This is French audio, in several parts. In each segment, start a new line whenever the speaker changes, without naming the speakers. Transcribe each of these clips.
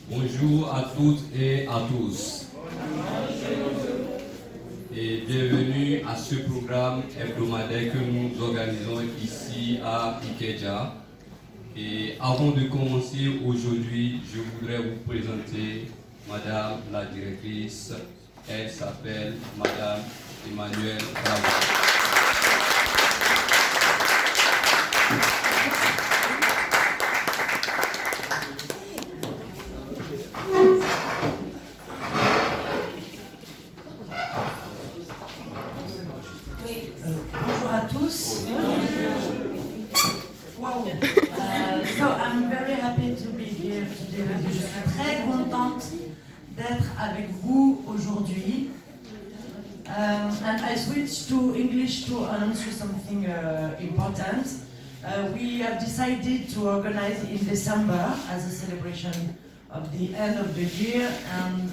Bonjour à toutes et à tous. Et bienvenue à ce programme hebdomadaire que nous organisons ici à Ikeja. Et avant de commencer aujourd'hui, je voudrais vous présenter Madame la directrice. Elle s'appelle Madame Emmanuelle Lagos.
Bonjour à tous. Wow. So I'm very happy to be here today with you. Je suis très contente d'être avec vous aujourd'hui. And I switched to English to announce you something important. We have decided to organize in December as a celebration of the end of the year and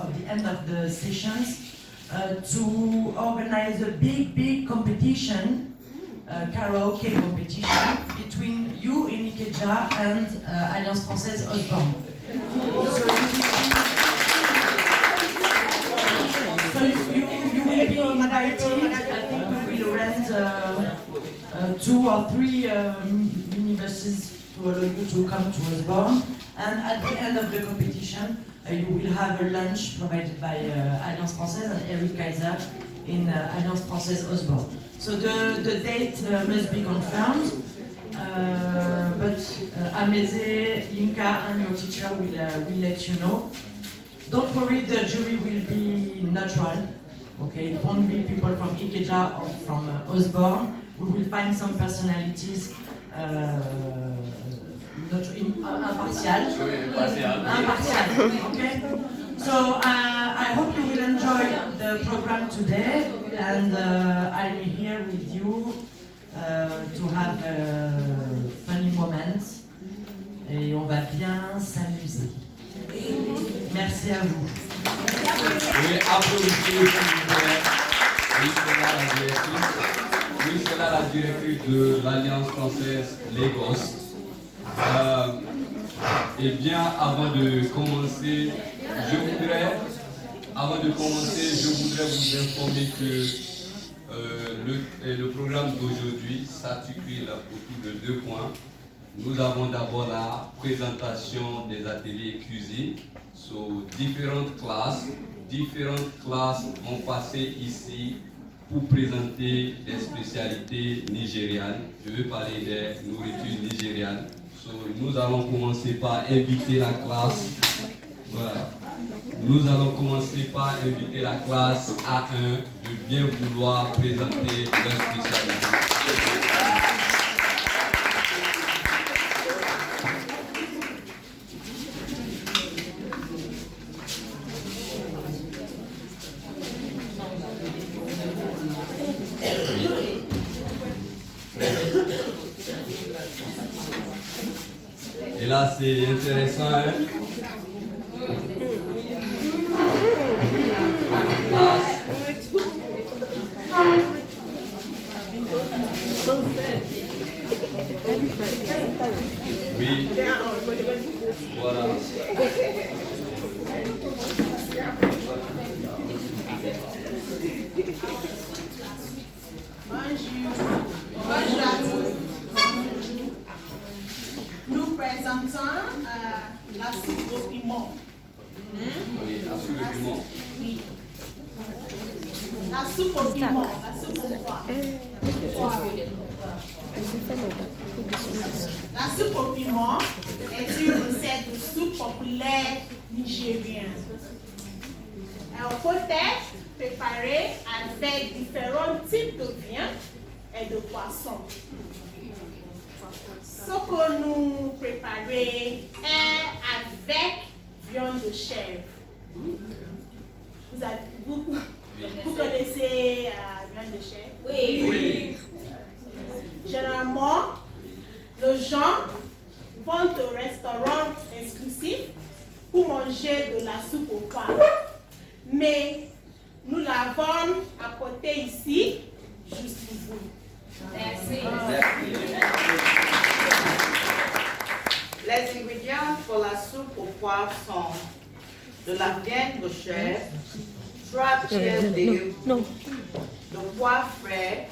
of the end of the sessions. To organize a big competition, karaoke competition, between you in Ikeja and Alliance Française Osborne. So you will be invited. I think we will rent 2 or 3 minibuses to allow you to come to Osborne. And at the end of the competition, you will have a lunch provided by Alliance Française and Eric Kaiser in Alliance Française Osborne. So the date must be confirmed, but Ameze, Yinka and your teacher will let you know. Don't worry, the jury will be neutral. Okay, it won't be people from Ikeja or from Osborne. We will find some personalities impartial. Okay? So I hope you will enjoy the program today, and I'm here with you to have funny moments, et on va bien s'amuser. Merci à vous.
Oui, applaudissez, oui, c'est là la directrice de l'Alliance française Lagos. Eh bien, avant de commencer, je voudrais vous informer que le programme d'aujourd'hui s'articule autour de 2 points. Nous avons d'abord la présentation des ateliers cuisine sur différentes classes vont passer ici pour présenter des spécialités nigérianes. Je veux parler des nourritures nigérianes. Nous allons commencer par inviter la classe. Voilà. Nous allons commencer par inviter la classe A1 de bien vouloir présenter leur spécialité. Et là, c'est intéressant, hein? Oui, voilà.
Bonjour à tous. Nous présentons la soupe au piment.
Oui, la soupe au piment.
Oui. La soupe au piment, la soupe au pois. La soupe au piment est une recette de soupe populaire nigérienne. Elle peut être préparée avec différents types de viande et de poissons. Ce que nous préparons est avec viande de chèvre. Vous connaissez la viande de chèvre? Oui. Généralement, les gens vont au restaurant exclusif pour manger de la soupe au pois. Mais nous l'avons apportée ici, juste pour vous. Merci.
Les ingrédients pour la soupe au poivre sont de la viande de chèvre, 3 pièces d'huile, de poivre frais,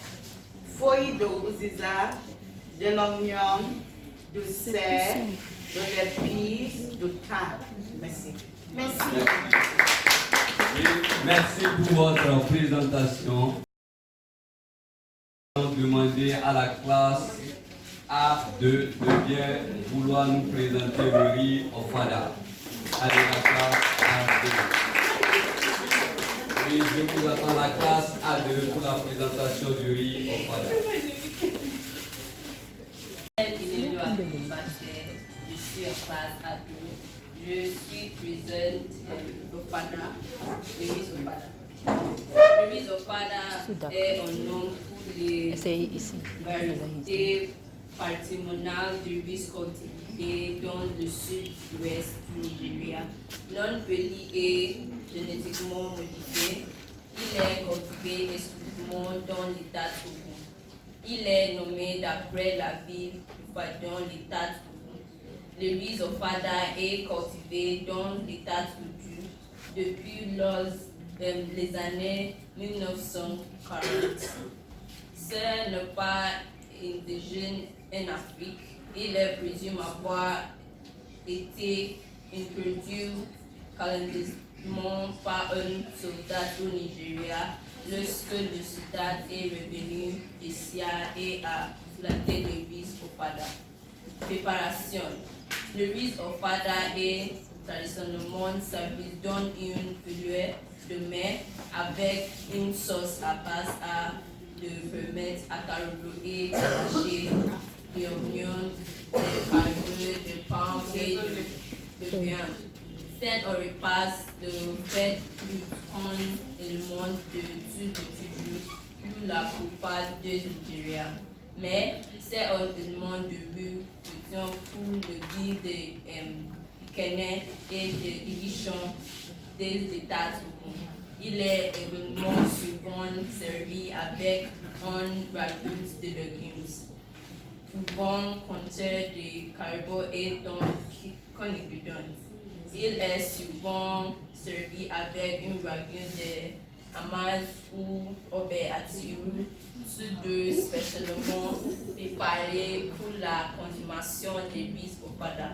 feuilles de uziza, de l'oignon, du sel, de l'épice, du thym. Merci.
Merci.
Oui, merci pour votre présentation. Demander à la classe A2 de bien vouloir nous présenter le riz au fada. Allez, la classe A2. Oui, je vous attends la classe A2 pour la présentation du riz au fada.
Je suis en classe A2. Je suis présente au fada. Le riz au fada. Le riz au fada est un nom pour les variétés patrimoniales du riz cultivé dans le sud-ouest du Nigeria. Non peli et génétiquement modifié, il est cultivé exclusivement dans l'état Togo. Il est nommé d'après la ville dans l'état Togo. Le riz au fada est cultivé dans l'état Togo depuis les années 1940. Ce n'est pas indigène en Afrique. Il est présumé avoir été introduit clandestinement par un soldat au Nigeria lorsque le soldat est revenu ici et a planté le riz au fada. Préparation. Le riz au fada est traditionnellement servi dans une cuillère de mer avec une sauce à base de ferment à carottes et haché, d'oignons, de carottes, de pain et de viande. C'est un repas de fête un élément de tout pour la plupart du Nigeria. Mais c'est un élément de but pour le guide de Kenya et de l'irrigation des États Unis. Il est également souvent servi avec un ragoût de légumes, pouvant contenir des carbohydrates comme ingrédients. Il est souvent servi avec un ragoût de amas ou aubergine, tous deux spécialement préparés pour la consommation des riz au fada.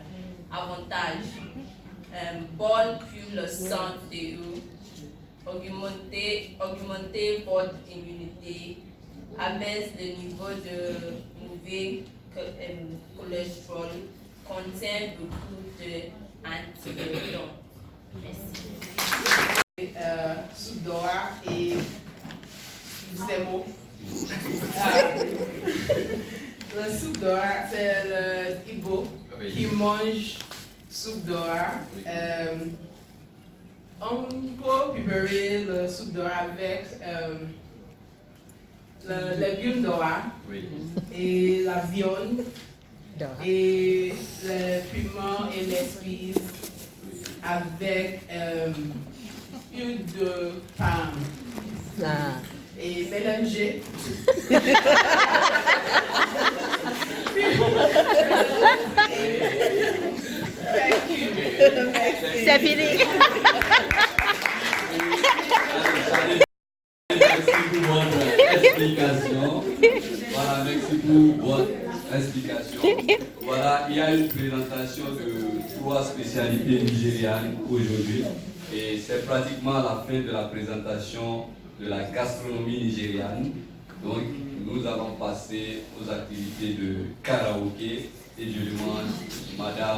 Avantage, bon pour le sang de l'eau, augmenter votre immunité, abaisse le niveau de mauvais cholestérol, contient beaucoup d'antioxydants. Merci.
Soupe d'oie et des mots. La soupe d'oie, c'est le Igbo qui mange soupe d'oie. On peut préparer la soupe d'oie avec le légume d'oie et la viande et le piment et l'épice avec huile de palme et mélanger.
C'est fini.
Merci pour votre explication. Voilà, merci pour votre explication. Voilà, il y a une présentation de 3 spécialités nigérianes aujourd'hui. Et c'est pratiquement la fin de la présentation de la gastronomie nigériane. Donc, nous allons passer aux activités de karaoké. Et je demande, Madame,